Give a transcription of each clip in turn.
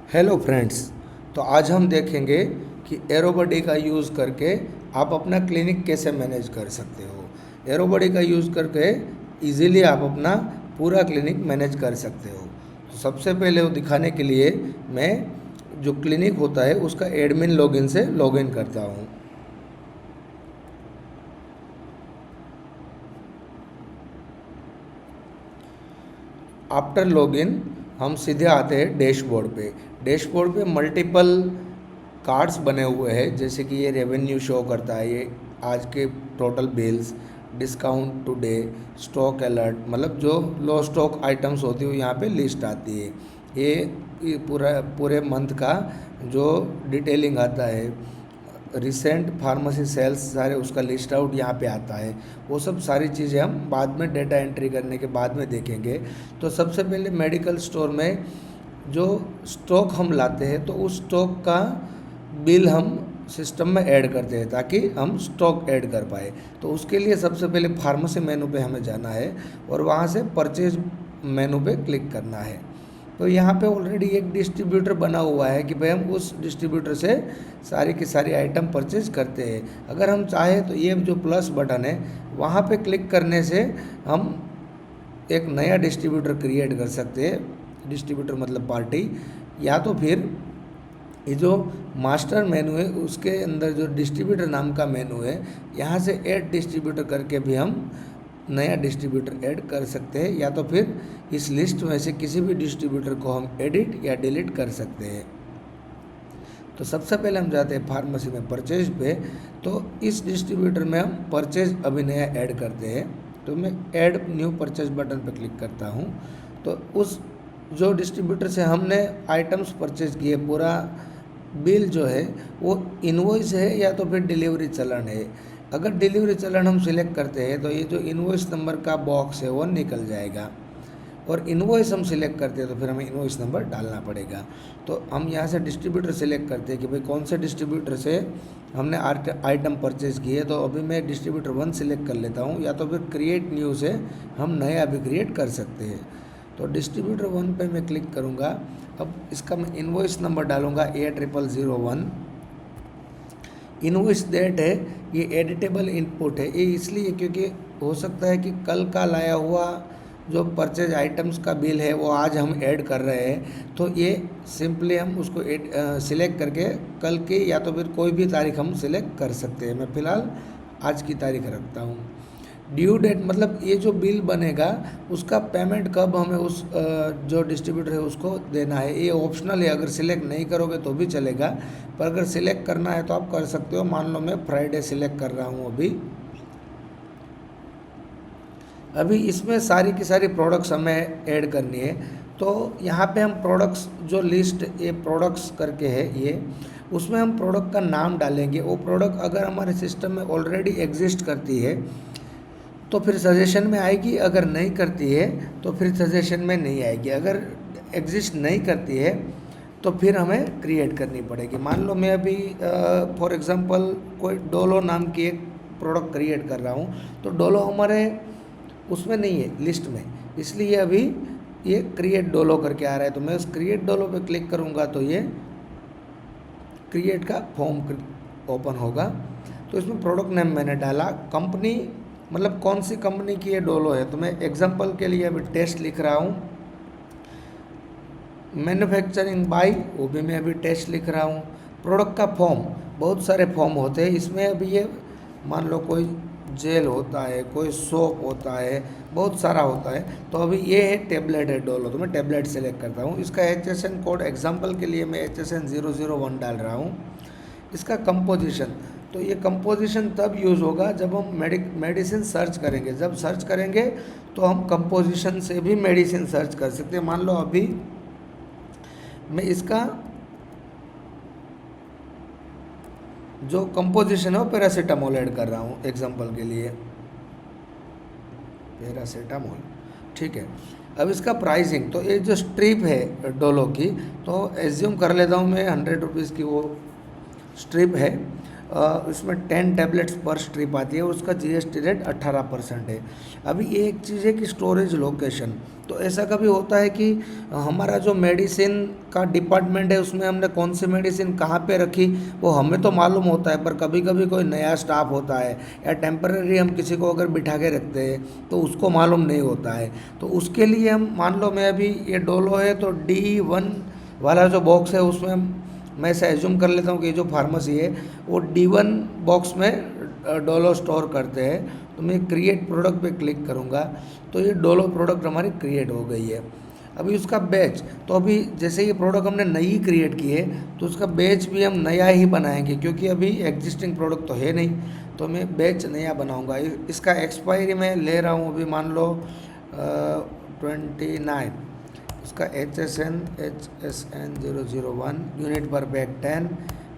Hello friends. तो आज हम देखेंगे कि एरोबडी का यूज़ करके आप अपना क्लिनिक कैसे मैनेज कर सकते हो। एरोबडी का यूज़ करके इजीली आप अपना पूरा क्लिनिक मैनेज कर सकते हो। तो सबसे पहले वो दिखाने के लिए मैं जो क्लिनिक होता है उसका एडमिन लॉगिन से लॉगिन करता हूँ। आफ्टर लॉगिन हम सीधे आते हैं डैशबोर्ड पे। डैशबोर्ड पे मल्टीपल कार्ड्स बने हुए हैं, जैसे कि ये रेवेन्यू शो करता है, ये आज के total bills, discount today, stock alert, मतलब जो लो स्टॉक आइटम्स होती है यहाँ पे लिस्ट आती है। ये पूरा पूरे मंथ का जो डिटेलिंग आता है, रिसेंट फार्मेसी सेल्स सारे उसका लिस्ट आउट यहाँ पे आता है। वो सब सारी चीज़ें हम बाद में डेटा एंट्री करने के बाद में देखेंगे। तो सबसे पहले मेडिकल स्टोर में जो स्टॉक हम लाते हैं तो उस स्टॉक का बिल हम सिस्टम में ऐड करते हैं ताकि हम स्टॉक ऐड कर पाए। तो उसके लिए सबसे पहले फार्मेसी मेनू पे हमें जाना है और वहाँ से परचेज मेनू पे क्लिक करना है। तो यहाँ पे ऑलरेडी एक डिस्ट्रीब्यूटर बना हुआ है कि भाई हम उस डिस्ट्रीब्यूटर से सारी की सारी आइटम परचेज करते हैं। अगर हम चाहें तो ये जो प्लस बटन है वहाँ पे क्लिक करने से हम एक नया डिस्ट्रीब्यूटर क्रिएट कर सकते हैं। डिस्ट्रीब्यूटर मतलब पार्टी, या तो फिर ये जो मास्टर मेनू है उसके अंदर जो डिस्ट्रीब्यूटर नाम का मेनू है यहाँ से ऐड डिस्ट्रीब्यूटर करके भी हम नया डिस्ट्रीब्यूटर ऐड कर सकते हैं, या तो फिर इस लिस्ट में से किसी भी डिस्ट्रीब्यूटर को हम एडिट या डिलीट कर सकते हैं। तो सबसे पहले हम जाते हैं फार्मेसी में परचेज पे। तो इस डिस्ट्रीब्यूटर में हम परचेज अभी नया ऐड करते हैं। तो मैं ऐड न्यू परचेज बटन पर क्लिक करता हूँ। तो उस जो डिस्ट्रीब्यूटर से हमने आइटम्स परचेज किए, पूरा बिल जो है वो इनवॉइस है या तो फिर डिलीवरी चलन है। अगर डिलीवरी चलन हम सिलेक्ट करते हैं तो ये जो इनवॉइस नंबर का बॉक्स है वो निकल जाएगा, और इनवॉइस हम सिलेक्ट करते हैं तो फिर हमें इनवॉइस नंबर डालना पड़ेगा। तो हम यहाँ से डिस्ट्रीब्यूटर सिलेक्ट करते हैं कि भाई कौन से डिस्ट्रीब्यूटर से हमने आइटम परचेज किए। तो अभी मैं डिस्ट्रीब्यूटर 1 सिलेक्ट कर लेता हूँ, या तो फिर क्रिएट न्यू से हम नया भी क्रिएट कर सकते हैं। तो डिस्ट्रीब्यूटर 1 पे मैं क्लिक करूँगा। अब इसका मैं इनवॉइस नंबर डालूँगा A0001। इनवॉइस डेट है ये एडिटेबल इनपुट है, ये इसलिए क्योंकि हो सकता है कि कल का लाया हुआ जो परचेज आइटम्स का बिल है वो आज हम ऐड कर रहे हैं। तो ये सिंपली हम उसको सिलेक्ट करके कल की या तो फिर कोई भी तारीख हम सिलेक्ट कर सकते हैं। मैं फ़िलहाल आज की तारीख रखता हूँ। ड्यू डेट मतलब ये जो बिल बनेगा उसका पेमेंट कब हमें उस जो डिस्ट्रीब्यूटर है उसको देना है, ये ऑप्शनल है। अगर सिलेक्ट नहीं करोगे तो भी चलेगा, पर अगर सिलेक्ट करना है तो आप कर सकते हो। मान लो मैं फ्राइडे सिलेक्ट कर रहा हूँ अभी इसमें सारी की सारी प्रोडक्ट्स हमें ऐड करनी है। तो यहाँ पे हम प्रोडक्ट्स जो लिस्ट ये प्रोडक्ट्स करके है ये, उसमें हम प्रोडक्ट का नाम डालेंगे। वो प्रोडक्ट अगर हमारे सिस्टम में ऑलरेडी एग्जिस्ट करती है तो फिर सजेशन में आएगी, अगर नहीं करती है तो फिर सजेशन में नहीं आएगी। अगर एग्जिस्ट नहीं करती है तो फिर हमें क्रिएट करनी पड़ेगी। मान लो मैं अभी फॉर एग्जांपल कोई डोलो नाम की एक प्रोडक्ट क्रिएट कर रहा हूँ, तो डोलो हमारे उसमें नहीं है लिस्ट में, इसलिए अभी ये क्रिएट डोलो करके आ रहा है। तो मैं उस क्रिएट डोलो पे क्लिक करूँगा तो ये क्रिएट का फॉर्म ओपन होगा। तो इसमें प्रोडक्ट नेम मैंने डाला, कंपनी मतलब कौन सी कंपनी की ये डोलो है, तो मैं एग्जांपल के लिए अभी टेस्ट लिख रहा हूँ। मैन्युफैक्चरिंग बाय, वो भी मैं अभी टेस्ट लिख रहा हूँ। प्रोडक्ट का फॉर्म, बहुत सारे फॉर्म होते हैं इसमें। अभी ये मान लो कोई जेल होता है, कोई सोप होता है, बहुत सारा होता है। तो अभी ये है टेबलेट है डोलो, तो मैं टेबलेट सेलेक्ट करता हूँ। इसका HSN कोड एग्जांपल के लिए मैं HSN 001 डाल रहा हूँ। इसका कंपोजिशन, तो ये कंपोजिशन तब यूज़ होगा जब हम मेडिसिन सर्च करेंगे। जब सर्च करेंगे तो हम कंपोजिशन से भी मेडिसिन सर्च कर सकते हैं। मान लो अभी मैं इसका जो कंपोजिशन है वो पैरासीटामोल ऐड कर रहा हूँ एग्जांपल के लिए, पैरासीटामोल, ठीक है। अब इसका प्राइसिंग, तो ये जो स्ट्रिप है डोलो की, तो एज्यूम कर लेता हूँ मैं 100 रुपीज़ की वो स्ट्रिप है। इसमें 10 टैबलेट्स पर स्ट्रिप आती है, उसका जीएसटी रेट 18% है। अभी ये एक चीज़ है कि स्टोरेज लोकेशन, तो ऐसा कभी होता है कि हमारा जो मेडिसिन का डिपार्टमेंट है उसमें हमने कौन सी मेडिसिन कहाँ पे रखी वो हमें तो मालूम होता है, पर कभी कभी कोई नया स्टाफ होता है या टेम्पररी हम किसी को अगर बिठा के रखते हैं तो उसको मालूम नहीं होता है। तो उसके लिए हम मान लो मैं अभी ये डोलो है तो D1 वाला जो बॉक्स है उसमें मैं ऐसा एज्यूम कर लेता हूँ कि जो फार्मेसी है वो D1 बॉक्स में डोलो स्टोर करते हैं। तो मैं क्रिएट प्रोडक्ट पे क्लिक करूँगा तो ये डोलो प्रोडक्ट हमारी क्रिएट हो गई है। अभी उसका बैच, तो अभी जैसे ये प्रोडक्ट हमने नई क्रिएट की है तो उसका बैच भी हम नया ही बनाएंगे, क्योंकि अभी एग्जिस्टिंग प्रोडक्ट तो है नहीं, तो मैं बैच नया बनाऊंगा। इसका एक्सपायरी मैं ले रहा हूँ अभी मान लो 29, उसका HSN 001 यूनिट पर पैक 10,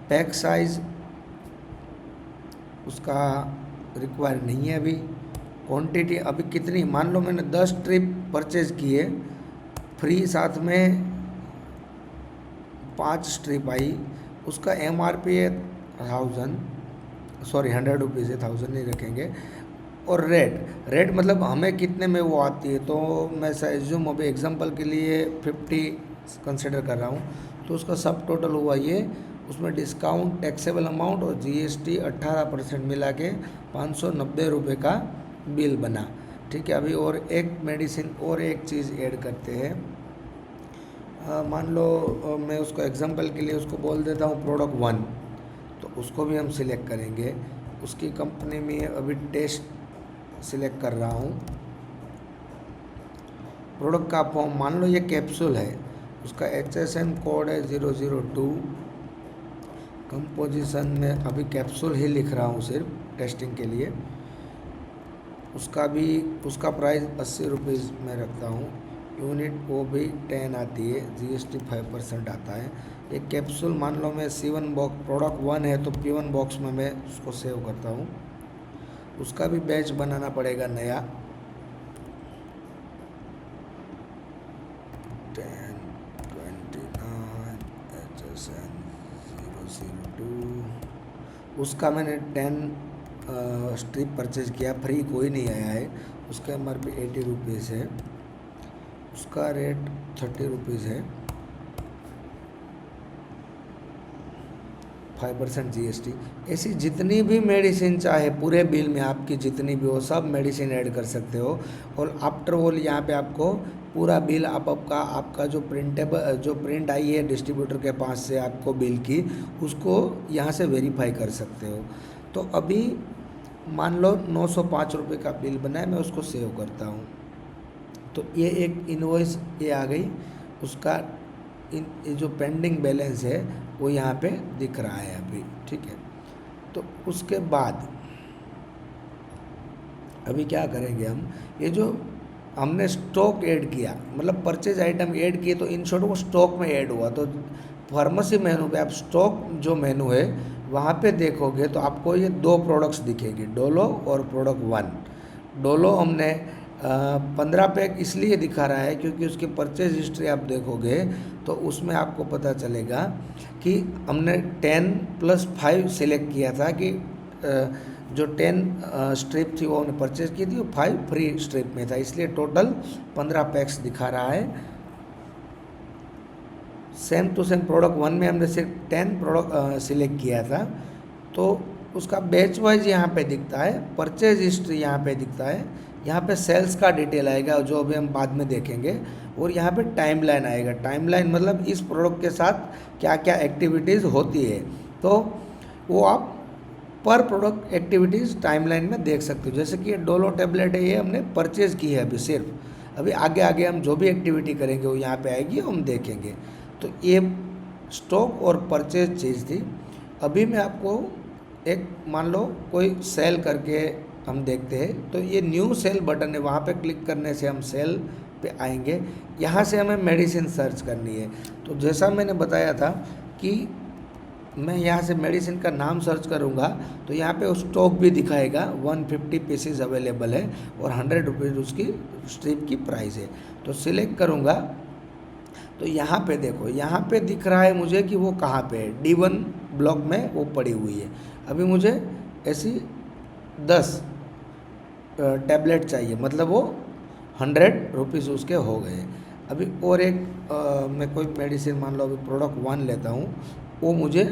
पैक साइज उसका रिक्वायर नहीं है अभी। क्वांटिटी अभी कितनी, मान लो मैंने 10 स्ट्रिप परचेज की है, फ्री साथ में 5 स्ट्रिप आई, उसका MRP है 100 रुपीज़ है, 1000 नहीं रखेंगे। और रेट मतलब हमें कितने में वो आती है, तो मैं एज्यूम अभी एग्जांपल के लिए 50 कंसिडर कर रहा हूँ, तो उसका सब टोटल हुआ ये, उसमें डिस्काउंट टैक्सेबल अमाउंट और जीएसटी 18% मिला के 590 रुपये का बिल बना। ठीक है, अभी और एक मेडिसिन और एक चीज़ ऐड करते हैं। मान लो मैं उसको एग्जांपल के लिए उसको बोल देता हूँ प्रोडक्ट 1, तो उसको भी हम सिलेक्ट करेंगे। उसकी कंपनी में अभी टेस्ट सिलेक्ट कर रहा हूँ। प्रोडक्ट का फॉर्म मान लो ये कैप्सूल है, उसका HSN कोड है 002। कंपोजिशन में अभी कैप्सूल ही लिख रहा हूँ सिर्फ टेस्टिंग के लिए। उसका प्राइस 80 रुपीज़ में रखता हूँ। यूनिट वो भी 10 आती है, जीएसटी 5% आता है। एक कैप्सूल मान लो मैं C1 बॉक्स प्रोडक्ट 1 है तो P1 बॉक्स में मैं उसको सेव करता हूँ। उसका भी बैच बनाना पड़ेगा नया। 10, 29 HSN 002, उसका मैंने 10 स्ट्रिप परचेज किया, फ्री कोई नहीं आया है। उसका MRP 80 रुपीज़ है, उसका रेट 30 रुपीज़ है, 5% जीएसटी। ऐसी जितनी भी मेडिसिन चाहे पूरे बिल में आपकी जितनी भी हो सब मेडिसिन ऐड कर सकते हो। और आफ्टर ऑल यहाँ पे आपको पूरा बिल आपका जो प्रिंट आई है डिस्ट्रीब्यूटर के पास से आपको बिल की, उसको यहाँ से वेरीफाई कर सकते हो। तो अभी मान लो 905 रुपये का बिल बना है, मैं उसको सेव करता हूँ। तो ये एक इनवॉइस ये आ गई, उसका ये जो पेंडिंग बैलेंस है वो यहाँ पे दिख रहा है अभी। ठीक है, तो उसके बाद अभी क्या करेंगे हम, ये जो हमने स्टॉक ऐड किया मतलब परचेज आइटम ऐड किए, तो इन शॉर्ट वो स्टॉक में ऐड हुआ। तो फार्मेसी मेनू पे आप स्टॉक जो मेनू है वहाँ पे देखोगे तो आपको ये 2 प्रोडक्ट्स दिखेगी, डोलो और प्रोडक्ट 1। डोलो हमने 15 पैक इसलिए दिखा रहा है क्योंकि उसकी परचेज हिस्ट्री आप देखोगे तो उसमें आपको पता चलेगा कि हमने 10+5 सिलेक्ट किया था कि जो 10 स्ट्रिप थी वो हमने परचेज की थी और 5 फ्री स्ट्रिप में था, इसलिए टोटल 15 पैक्स दिखा रहा है। सेम टू सेम प्रोडक्ट 1 में हमने सिर्फ 10 प्रोडक्ट सिलेक्ट किया था, तो उसका बैच वाइज यहाँ पे दिखता है, परचेज हिस्ट्री यहाँ पे दिखता है, यहाँ पे सेल्स का डिटेल आएगा जो अभी हम बाद में देखेंगे, और यहाँ पे टाइमलाइन आएगा। टाइमलाइन मतलब इस प्रोडक्ट के साथ क्या क्या एक्टिविटीज़ होती है, तो वो आप पर प्रोडक्ट एक्टिविटीज़ टाइमलाइन में देख सकते हो। जैसे कि ये डोलो टेबलेट है, ये हमने परचेज़ की है अभी सिर्फ, अभी आगे आगे हम जो भी एक्टिविटी करेंगे वो यहाँ पे आएगी, हम देखेंगे। तो ये स्टॉक और परचेज चीज़ थी। अभी मैं आपको एक मान लो कोई सेल करके हम देखते हैं, तो ये न्यू सेल बटन है, वहाँ पे क्लिक करने से हम सेल पे आएंगे। यहाँ से हमें मेडिसिन सर्च करनी है, तो जैसा मैंने बताया था कि मैं यहाँ से मेडिसिन का नाम सर्च करूँगा तो यहाँ पे स्टॉक भी दिखाएगा, 150 पीसेस अवेलेबल है और 100 रुपीज़ उसकी स्ट्रिप की प्राइस है। तो सिलेक्ट करूँगा तो यहाँ पे देखो, यहाँ पे दिख रहा है मुझे कि वो कहाँ पे है, D1 ब्लॉक में वो पड़ी हुई है। अभी मुझे ऐसी 10 टैबलेट चाहिए, मतलब वो 100 रुपीज़ उसके हो गए। अभी और एक मैं कोई मेडिसिन मान लो अभी प्रोडक्ट 1 लेता हूँ, वो मुझे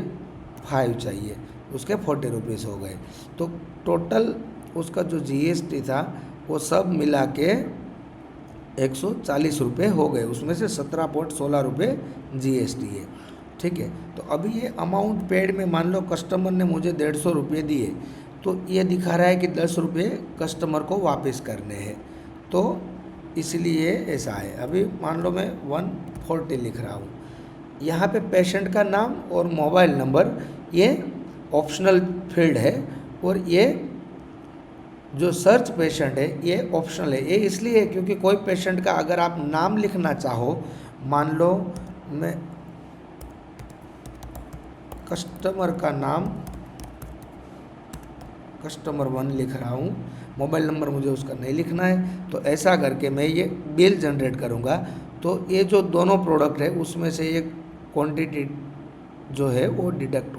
5 चाहिए, उसके 40 रुपीज़ हो गए। तो टोटल उसका जो जीएसटी था वो सब मिला के 140 रुपये हो गए, उसमें से 17.16 रुपये जीएसटी है। ठीक है, तो अभी ये अमाउंट पेड में मान लो कस्टमर ने मुझे 150 रुपये दिए, तो ये दिखा रहा है कि 10 रुपये कस्टमर को वापस करने हैं, तो इसलिए ऐसा है। अभी मान लो मैं 140 लिख रहा हूँ, यहाँ पे पेशेंट का नाम और मोबाइल नंबर ये ऑप्शनल फील्ड है, और ये जो सर्च पेशेंट है ये ऑप्शनल है। ये इसलिए है क्योंकि कोई पेशेंट का अगर आप नाम लिखना चाहो, मान लो मैं कस्टमर का नाम कस्टमर 1 लिख रहा हूँ, मोबाइल नंबर मुझे उसका नहीं लिखना है, तो ऐसा करके मैं ये बिल जनरेट करूँगा। तो ये जो दोनों प्रोडक्ट है उसमें से ये क्वांटिटी जो है वो डिडक्ट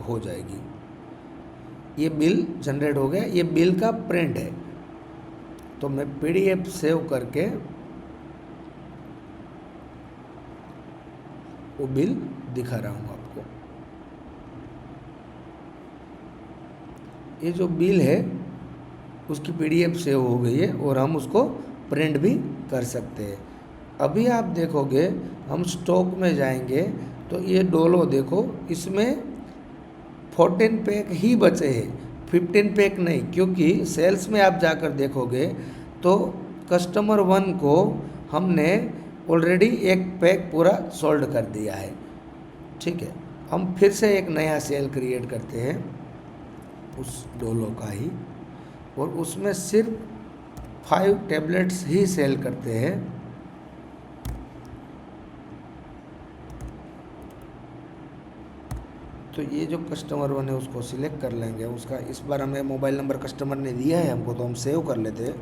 हो जाएगी। ये बिल जनरेट हो गया, ये बिल का प्रिंट है। तो मैं पीडीएफ सेव करके वो बिल दिखा रहा हूँ आपको। ये जो बिल है उसकी पीडीएफ सेव हो गई है और हम उसको प्रिंट भी कर सकते हैं। अभी आप देखोगे, हम स्टॉक में जाएंगे तो ये डोलो देखो, इसमें 14 पैक ही बचे हैं, 15 पैक नहीं, क्योंकि सेल्स में आप जाकर देखोगे तो कस्टमर 1 को हमने ऑलरेडी एक पैक पूरा सोल्ड कर दिया है। ठीक है, हम फिर से एक नया सेल क्रिएट करते हैं उस डोलो का ही, और उसमें सिर्फ 5 टैबलेट्स ही सेल करते हैं। तो ये जो कस्टमर 1 है उसको सिलेक्ट कर लेंगे, उसका इस बार हमें मोबाइल नंबर कस्टमर ने दिया है हमको, तो हम सेव कर लेते हैं।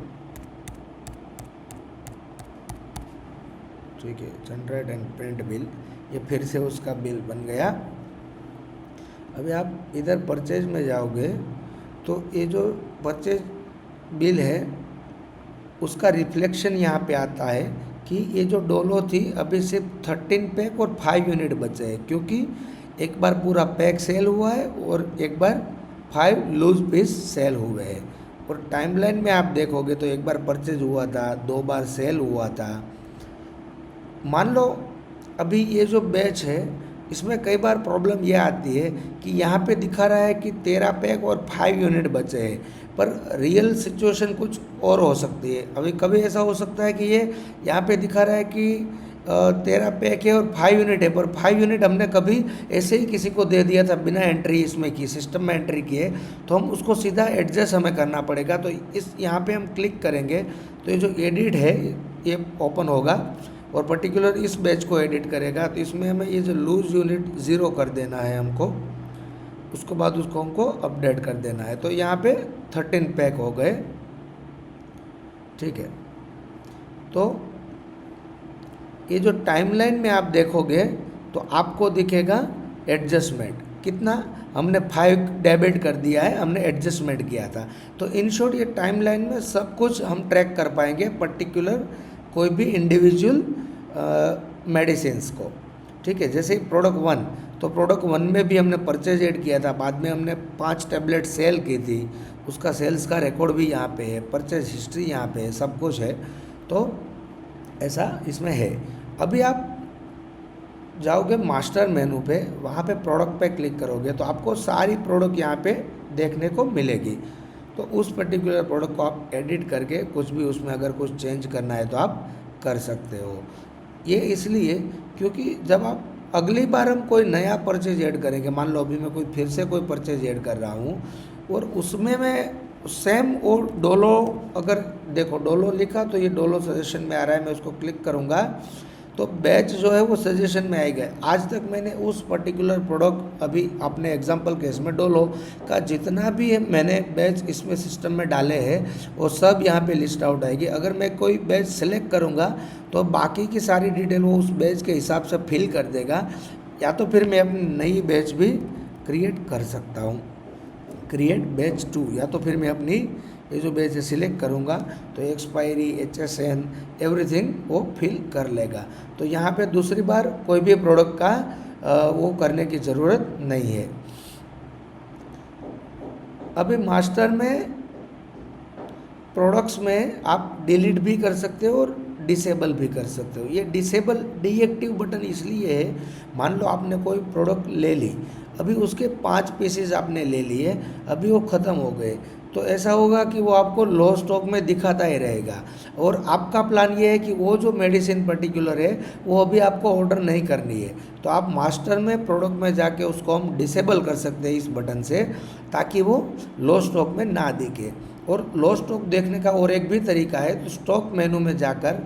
ठीक है, जनरेट एंड प्रिंट बिल, ये फिर से उसका बिल बन गया। अभी आप इधर परचेज में जाओगे तो ये जो परचेज बिल है उसका रिफ्लेक्शन यहाँ पे आता है कि ये जो डोलो थी अभी सिर्फ 13 पैक और 5 यूनिट बचे हैं, क्योंकि एक बार पूरा पैक सेल हुआ है और एक बार 5 लूज पीस सेल हुए हैं। और टाइमलाइन में आप देखोगे तो एक बार परचेज हुआ था, 2 बार सेल हुआ था। मान लो अभी ये जो बैच है इसमें कई बार प्रॉब्लम ये आती है कि यहाँ पे दिखा रहा है कि 13 पैक और 5 यूनिट बचे हैं, पर रियल सिचुएशन कुछ और हो सकती है। अभी कभी ऐसा हो सकता है कि ये यहाँ पे दिखा रहा है कि 13 पैक है और 5 यूनिट है, पर 5 यूनिट हमने कभी ऐसे ही किसी को दे दिया था बिना एंट्री इसमें की, सिस्टम में एंट्री किए, तो हम उसको सीधा एडजस्ट हमें करना पड़ेगा। तो इस यहाँ पे हम क्लिक करेंगे तो ये जो एडिट है ये ओपन होगा और पर्टिकुलर इस बैच को एडिट करेगा। तो इसमें हमें ये जो लूज यूनिट 0 कर देना है हमको, उसके बाद उसको हमको अपडेट कर देना है। तो यहाँ पे 13 पैक हो गए। ठीक है, तो ये जो टाइमलाइन में आप देखोगे तो आपको दिखेगा एडजस्टमेंट, कितना हमने 5 डेबिट कर दिया है, हमने एडजस्टमेंट किया था। तो इन शॉर्ट ये टाइमलाइन में सब कुछ हम ट्रैक कर पाएंगे, पर्टिकुलर कोई भी इंडिविजुअल मेडिसिन्स को। ठीक है, जैसे प्रोडक्ट 1, तो प्रोडक्ट 1 में भी हमने परचेज ऐड किया था, बाद में हमने 5 टैबलेट सेल की थी, उसका सेल्स का रिकॉर्ड भी यहाँ पे है, परचेज हिस्ट्री यहाँ पे है, सब कुछ है। तो ऐसा इसमें है। अभी आप जाओगे मास्टर मेनू पे, वहाँ पे प्रोडक्ट पे क्लिक करोगे तो आपको सारी प्रोडक्ट यहाँ पे देखने को मिलेगी। तो उस पर्टिकुलर प्रोडक्ट को आप एडिट करके कुछ भी उसमें अगर कुछ चेंज करना है तो आप कर सकते हो। ये इसलिए क्योंकि जब आप अगली बार हम कोई नया परचेज ऐड करेंगे, मान लो अभी मैं कोई फिर से कोई परचेज ऐड कर रहा हूँ और उसमें मैं सेम वो डोलो, अगर देखो डोलो लिखा तो ये डोलो सजेशन में आ रहा है, मैं उसको क्लिक करूँगा तो बैच जो है वो सजेशन में आएगा। आज तक मैंने उस पर्टिकुलर प्रोडक्ट, अभी अपने एग्जांपल केस में डोलो का जितना भी है मैंने बैच इसमें सिस्टम में डाले हैं वो सब यहाँ पे लिस्ट आउट आएगी। अगर मैं कोई बैच सेलेक्ट करूँगा तो बाकी की सारी डिटेल वो उस बैच के हिसाब से फिल कर देगा, या तो फिर मैं अपनी नई बैच भी क्रिएट कर सकता हूँ। क्रिएट बैच 2, या तो फिर मैं अपनी ये जो बैच सिलेक्ट करूँगा तो एक्सपायरी, HSN, एवरीथिंग वो फिल कर लेगा। तो यहाँ पे दूसरी बार कोई भी प्रोडक्ट का वो करने की ज़रूरत नहीं है। अभी मास्टर में प्रोडक्ट्स में आप डिलीट भी कर सकते हो और डिसेबल भी कर सकते हो। ये डिसेबल डीएक्टिव बटन इसलिए है, मान लो आपने कोई प्रोडक्ट ले ली, अभी उसके 5 पीसेज आपने ले लिए, अभी वो ख़त्म हो गए, तो ऐसा होगा कि वो आपको लो स्टॉक में दिखाता ही रहेगा। और आपका प्लान ये है कि वो जो मेडिसिन पर्टिकुलर है वो अभी आपको ऑर्डर नहीं करनी है, तो आप मास्टर में प्रोडक्ट में जाके उसको हम डिसेबल कर सकते हैं इस बटन से, ताकि वो लो स्टॉक में ना दिखे। और लो स्टॉक देखने का और एक भी तरीका है, तो स्टॉक मेनू में जाकर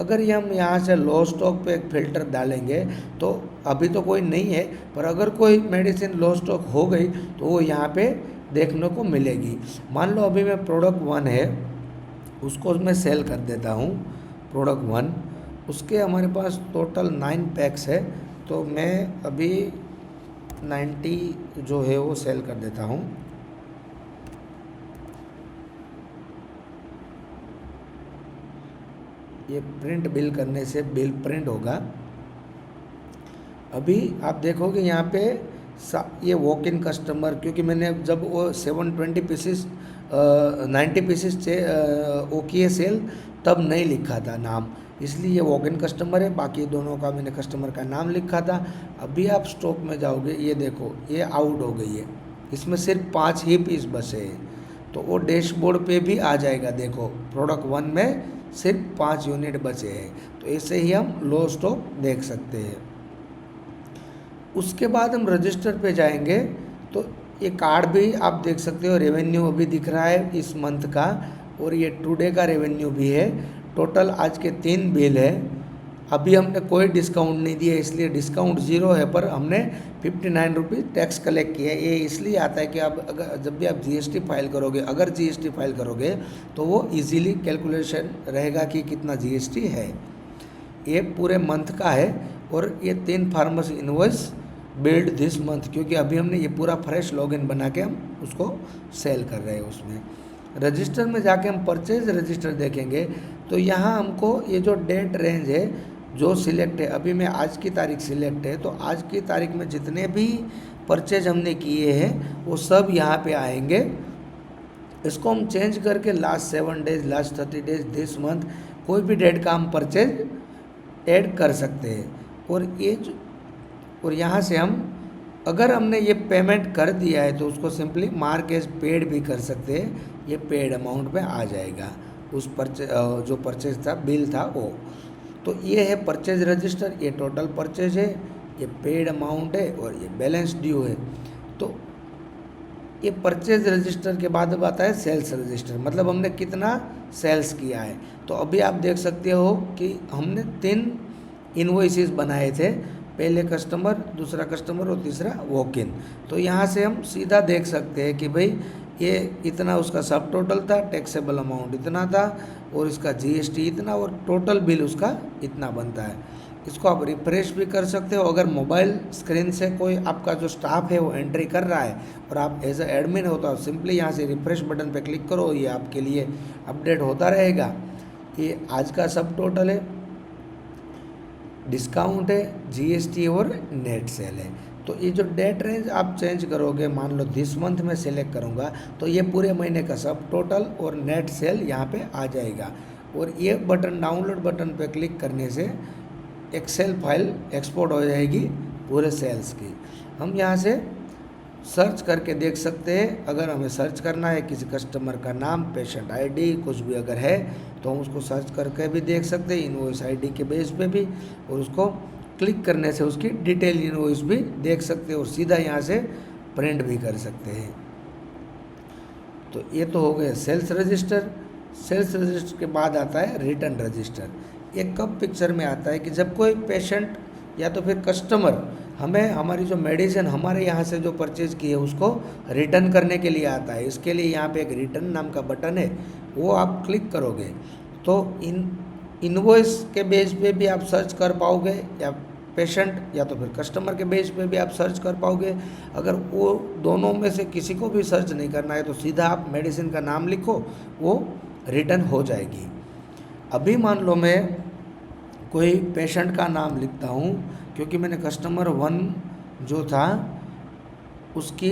अगर ये हम यहाँ से लो स्टॉक पे एक फ़िल्टर डालेंगे, तो अभी तो कोई नहीं है, पर अगर कोई मेडिसिन लो स्टॉक हो गई तो वो यहाँ पे देखने को मिलेगी। मान लो अभी मैं प्रोडक्ट 1 है उसको मैं सेल कर देता हूँ, प्रोडक्ट 1, उसके हमारे पास टोटल 9 पैक्स है, तो मैं अभी 90 जो है वो सेल कर देता हूँ। ये प्रिंट बिल करने से बिल प्रिंट होगा। अभी आप देखोगे यहाँ पे ये वॉक इन कस्टमर, क्योंकि मैंने जब वो 720 पीसेस 90 पीसेस वो किए सेल, तब नहीं लिखा था नाम, इसलिए ये वॉक इन कस्टमर है। बाकी दोनों का मैंने कस्टमर का नाम लिखा था। अभी आप स्टॉक में जाओगे, ये देखो ये आउट हो गई है, इसमें सिर्फ 5 ही पीस बचे हैं, तो वो डैशबोर्ड पे भी आ जाएगा। देखो प्रोडक्ट 1 में सिर्फ 5 यूनिट बचे हैं, तो ऐसे ही हम लो स्टॉक देख सकते हैं। उसके बाद हम रजिस्टर पे जाएंगे, तो ये कार्ड भी आप देख सकते हो, रेवेन्यू अभी दिख रहा है इस मंथ का, और ये टुडे का रेवेन्यू भी है। टोटल आज के 3 बिल है। अभी हमने कोई डिस्काउंट नहीं दिया, इसलिए डिस्काउंट 0 है, पर हमने 59 रुपीज़ टैक्स कलेक्ट किया है। ये इसलिए आता है कि आप अगर जब भी आप GST फाइल करोगे, अगर GST फाइल करोगे तो वो इजीली कैलकुलेशन रहेगा कि कितना GST है। ये पूरे मंथ का है, और ये 3 pharmacy invoice build this month, क्योंकि अभी हमने ये पूरा फ्रेश लॉगिन बना के हम उसको सेल कर रहे हैं। उसमें रजिस्टर में जाके हम परचेज रजिस्टर देखेंगे, तो यहाँ हमको ये जो डेट रेंज है जो सिलेक्ट है, अभी मैं आज की तारीख सिलेक्ट है, तो आज की तारीख में जितने भी परचेज हमने किए हैं वो सब यहाँ पे आएंगे। इसको हम चेंज करके last 7 days, last 30 days, this month, कोई भी डेट का हम परचेज ऐड कर सकते हैं। और यहाँ से हम अगर हमने ये पेमेंट कर दिया है तो उसको सिंपली मार्क एज पेड भी कर सकते हैं, ये पेड अमाउंट में आ जाएगा उस जो परचेज था, बिल था वो। तो ये है परचेज रजिस्टर, ये टोटल परचेज है, ये पेड अमाउंट है, और ये बैलेंस ड्यू है। तो ये परचेज रजिस्टर के बाद अब आता है सेल्स रजिस्टर, मतलब हमने कितना सेल्स किया है। तो अभी आप देख सकते हो कि हमने 3 इनवॉइसेस बनाए थे, पहले कस्टमर, दूसरा कस्टमर और तीसरा वॉक इन। तो यहाँ से हम सीधा देख सकते हैं कि भाई ये इतना उसका सब टोटल था, टैक्सेबल अमाउंट इतना था, और इसका GST इतना, और टोटल बिल उसका इतना बनता है। इसको आप रिफ्रेश भी कर सकते हो। अगर मोबाइल स्क्रीन से कोई आपका जो स्टाफ है वो एंट्री कर रहा है और आप एज ए एडमिन हो, तो सिंपली यहाँ से रिफ्रेश बटन पे क्लिक करो, ये आपके लिए अपडेट होता रहेगा। ये आज का सब टोटल है, डिस्काउंट है, GST और नेट सेल है। तो ये जो डेट रेंज आप चेंज करोगे, मान लो दिस मंथ में सेलेक्ट करूँगा, तो ये पूरे महीने का सब टोटल और नेट सेल यहाँ पे आ जाएगा। और ये बटन, डाउनलोड बटन पे क्लिक करने से एक्सेल फाइल एक्सपोर्ट हो जाएगी पूरे सेल्स की। हम यहाँ से सर्च करके देख सकते हैं। अगर हमें सर्च करना है किसी कस्टमर का नाम, पेशेंट ID, कुछ भी अगर है, तो हम उसको सर्च करके भी देख सकते हैं, इनवॉइस ID के बेस पे भी, और उसको क्लिक करने से उसकी डिटेल इनवॉइस भी देख सकते हैं, और सीधा यहाँ से प्रिंट भी कर सकते हैं। तो ये तो हो गया सेल्स रजिस्टर। सेल्स रजिस्टर के बाद आता है रिटर्न रजिस्टर। ये कब पिक्चर में आता है कि जब कोई पेशेंट या तो फिर कस्टमर हमें हमारी जो मेडिसिन हमारे यहाँ से जो परचेज़ की है उसको रिटर्न करने के लिए आता है। इसके लिए यहाँ पे एक रिटर्न नाम का बटन है, वो आप क्लिक करोगे तो इनवॉइस के बेस पे भी आप सर्च कर पाओगे, या पेशेंट या तो फिर कस्टमर के बेस पे भी आप सर्च कर पाओगे। अगर वो दोनों में से किसी को भी सर्च नहीं करना है तो सीधा आप मेडिसिन का नाम लिखो, वो रिटर्न हो जाएगी। अभी मान लो मैं कोई पेशेंट का नाम लिखता हूँ, क्योंकि मैंने कस्टमर 1 जो था उसकी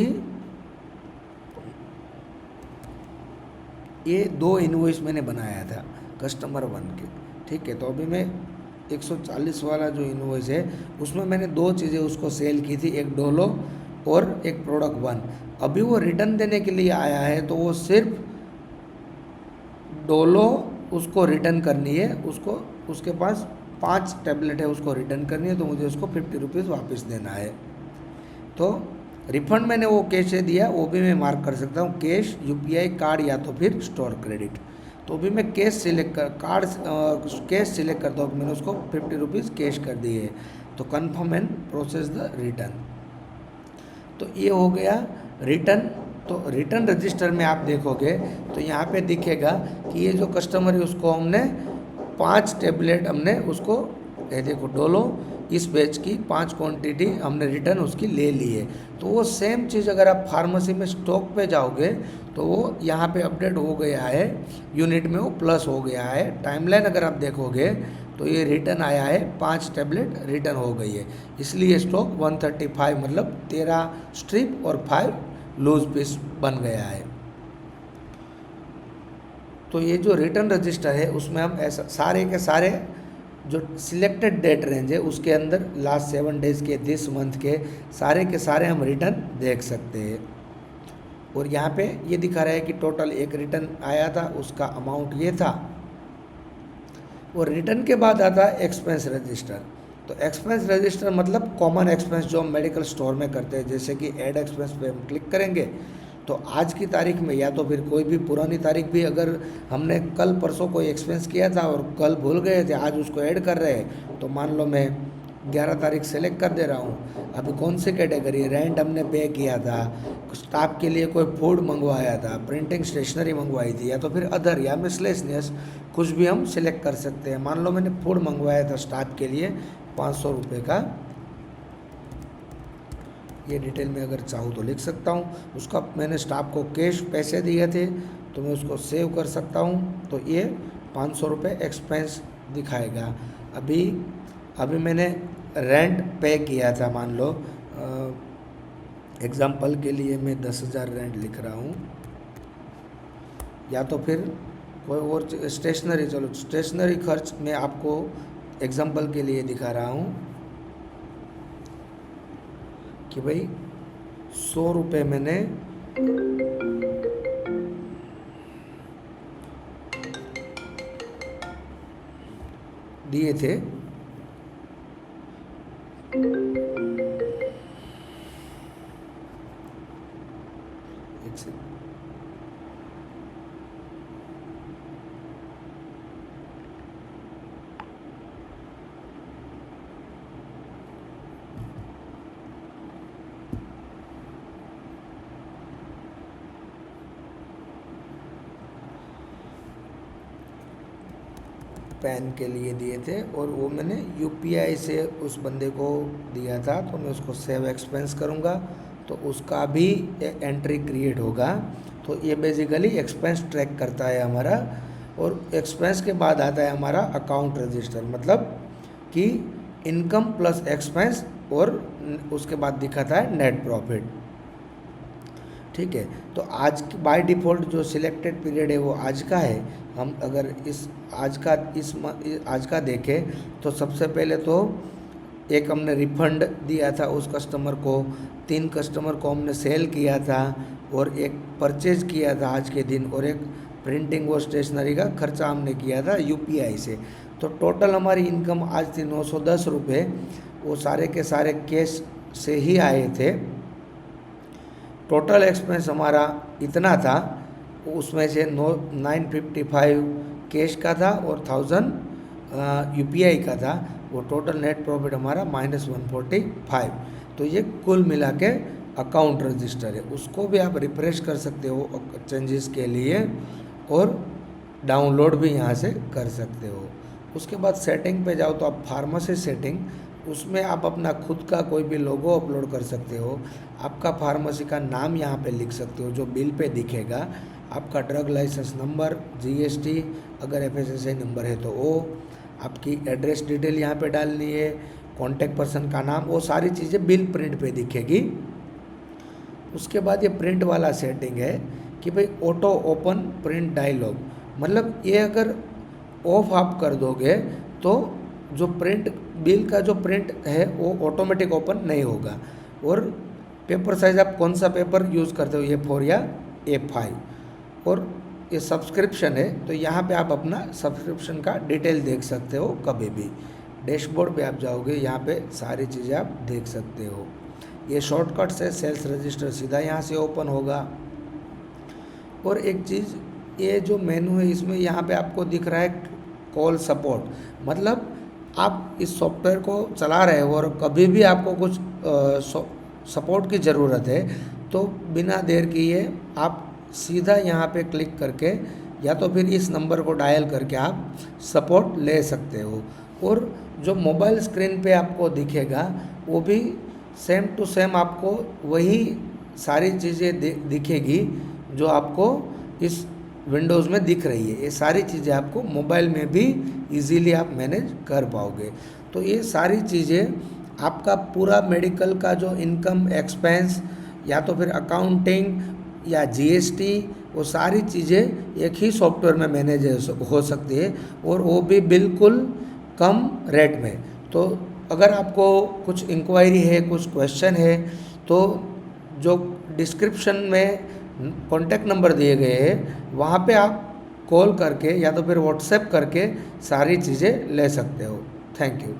ये 2 इनवॉइस मैंने बनाया था कस्टमर 1 के, ठीक है। तो अभी मैं 140 वाला जो इनवॉइस है उसमें मैंने 2 चीज़ें उसको सेल की थी, एक डोलो और एक प्रोडक्ट 1। अभी वो रिटर्न देने के लिए आया है तो वो सिर्फ डोलो उसको रिटर्न करनी है, उसको उसके पास 5 टैबलेट है, उसको रिटर्न करनी है, तो मुझे उसको 50 रुपीज़ वापस देना है। तो रिफंड मैंने वो कैश से दिया, वो भी मैं मार्क कर सकता हूँ, कैश, यूपीआई, कार्ड या तो फिर स्टोर क्रेडिट। तो अभी मैं कैश सिलेक्ट कर कैश सिलेक्ट करता हूँ, मैंने उसको 50 रुपीज़ कैश कर दिए। तो confirm and process the return. तो ये हो गया रिटर्न। तो रिटर्न रजिस्टर में आप देखोगे तो यहाँ पे दिखेगा कि ये जो कस्टमर है उसको हमने 5 टैबलेट हमने उसको, ये देखो डोलो इस बैच की 5 क्वांटिटी हमने रिटर्न उसकी ले ली है। तो वो सेम चीज़ अगर आप फार्मेसी में स्टॉक पे जाओगे तो वो यहाँ पे अपडेट हो गया है, यूनिट में वो प्लस हो गया है। टाइमलाइन अगर आप देखोगे तो ये रिटर्न आया है, 5 टैबलेट रिटर्न हो गई है, इसलिए स्टॉक 135 मतलब 13 स्ट्रिप और 5 लूज पीस बन गया है। तो ये जो रिटर्न रजिस्टर है उसमें हम ऐसा सारे के सारे जो सिलेक्टेड डेट रेंज है उसके अंदर लास्ट 7 डेज़ के, दिस मंथ के सारे हम रिटर्न देख सकते हैं। और यहाँ पे ये दिखा रहा है कि टोटल एक रिटर्न आया था, उसका अमाउंट ये था। और रिटर्न के बाद आता है एक्सपेंस रजिस्टर। तो एक्सपेंस रजिस्टर मतलब कॉमन एक्सपेंस जो हम मेडिकल स्टोर में करते हैं, जैसे कि ऐड एक्सपेंस पे हम क्लिक करेंगे तो आज की तारीख में या तो फिर कोई भी पुरानी तारीख भी, अगर हमने कल परसों कोई एक्सपेंस किया था और कल भूल गए थे, आज उसको ऐड कर रहे हैं, तो मान लो मैं 11 तारीख सेलेक्ट कर दे रहा हूँ। अभी कौन सी कैटेगरी, रेंट हमने पे किया था, स्टाफ के लिए कोई फूड मंगवाया था, प्रिंटिंग स्टेशनरी मंगवाई थी, या तो फिर अदर या मिसलेनियस कुछ भी हम सिलेक्ट कर सकते हैं। मान लो मैंने फूड मंगवाया था स्टाफ के लिए 500 रुपये का, ये डिटेल में अगर चाहूँ तो लिख सकता हूँ। उसका मैंने स्टाफ को कैश पैसे दिए थे तो मैं उसको सेव कर सकता हूँ। तो ये 500 रुपये एक्सपेंस दिखाएगा। अभी मैंने रेंट पे किया था, मान लो एग्ज़ाम्पल के लिए मैं 10,000 रेंट लिख रहा हूँ, या तो फिर कोई और स्टेशनरी, चलो स्टेशनरी खर्च मैं आपको एग्ज़ाम्पल के लिए दिखा रहा हूँ कि भाई 100 रुपये मैंने दिए थे, एक से पैन के लिए दिए थे और वो मैंने यूपीआई से उस बंदे को दिया था, तो मैं उसको सेव एक्सपेंस करूँगा तो उसका भी एंट्री क्रिएट होगा। तो ये बेसिकली एक्सपेंस ट्रैक करता है हमारा। और एक्सपेंस के बाद आता है हमारा अकाउंट रजिस्टर, मतलब कि इनकम प्लस एक्सपेंस, और उसके बाद दिखाता है नेट प्रॉफिट। ठीक है, तो आज बाय डिफ़ॉल्ट जो सिलेक्टेड पीरियड है वो आज का है। हम अगर आज का देखें तो सबसे पहले तो एक हमने रिफंड दिया था उस कस्टमर को, 3 कस्टमर को हमने सेल किया था, और एक परचेज किया था आज के दिन, और एक प्रिंटिंग और स्टेशनरी का खर्चा हमने किया था यूपीआई से। तो टोटल हमारी इनकम आज थी 910 रुपये। वो सारे के सारे कैश से ही आए थे। टोटल एक्सपेंस हमारा इतना था, उसमें से 955 कैश का था और 1000 यूपीआई का था। वो टोटल नेट प्रॉफिट हमारा -145। तो ये कुल मिला के अकाउंट रजिस्टर है, उसको भी आप रिफ्रेश कर सकते हो चेंजेस के लिए, और डाउनलोड भी यहाँ से कर सकते हो। उसके बाद सेटिंग पे जाओ तो आप फार्मेसी सेटिंग, उसमें आप अपना खुद का कोई भी लोगो अपलोड कर सकते हो, आपका फार्मेसी का नाम यहाँ पे लिख सकते हो जो बिल पे दिखेगा, आपका ड्रग लाइसेंस नंबर, जीएसटी, अगर एफएसएसआई नंबर है तो वो, आपकी एड्रेस डिटेल यहाँ पे डालनी है, कॉन्टैक्ट पर्सन का नाम, वो सारी चीज़ें बिल प्रिंट पे दिखेगी। उसके बाद ये प्रिंट वाला सेटिंग है कि भाई ऑटो ओपन प्रिंट डायलॉग, मतलब ये अगर ऑफ आप कर दोगे तो जो प्रिंट बिल का जो प्रिंट है वो ऑटोमेटिक ओपन नहीं होगा। और पेपर साइज आप कौन सा पेपर यूज़ करते हो, A4 या A5। और ये सब्सक्रिप्शन है तो यहाँ पे आप अपना सब्सक्रिप्शन का डिटेल देख सकते हो कभी भी। डैशबोर्ड पे आप जाओगे, यहाँ पे सारी चीज़ें आप देख सकते हो। ये शॉर्टकट से सेल्स रजिस्टर सीधा यहाँ से ओपन होगा। और एक चीज़, ये जो मेनू है इसमें यहाँ पे आपको दिख रहा है कॉल सपोर्ट, मतलब आप इस सॉफ्टवेयर को चला रहे हो और कभी भी आपको कुछ सपोर्ट की ज़रूरत है तो बिना देर किए आप सीधा यहाँ पे क्लिक करके या तो फिर इस नंबर को डायल करके आप सपोर्ट ले सकते हो। और जो मोबाइल स्क्रीन पे आपको दिखेगा वो भी सेम टू सेम आपको वही सारी चीज़ें दिखेगी जो आपको इस विंडोज़ में दिख रही है। ये सारी चीज़ें आपको मोबाइल में भी इजीली आप मैनेज कर पाओगे। तो ये सारी चीज़ें आपका पूरा मेडिकल का जो इनकम एक्सपेंस या तो फिर अकाउंटिंग या जीएसटी, वो सारी चीज़ें एक ही सॉफ्टवेयर में मैनेज हो सकती है और वो भी बिल्कुल कम रेट में। तो अगर आपको कुछ इंक्वायरी है, कुछ क्वेश्चन है, तो जो डिस्क्रिप्शन में कॉन्टैक्ट नंबर दिए गए हैं वहाँ पे आप कॉल करके या तो फिर व्हाट्सएप करके सारी चीज़ें ले सकते हो। Thank you.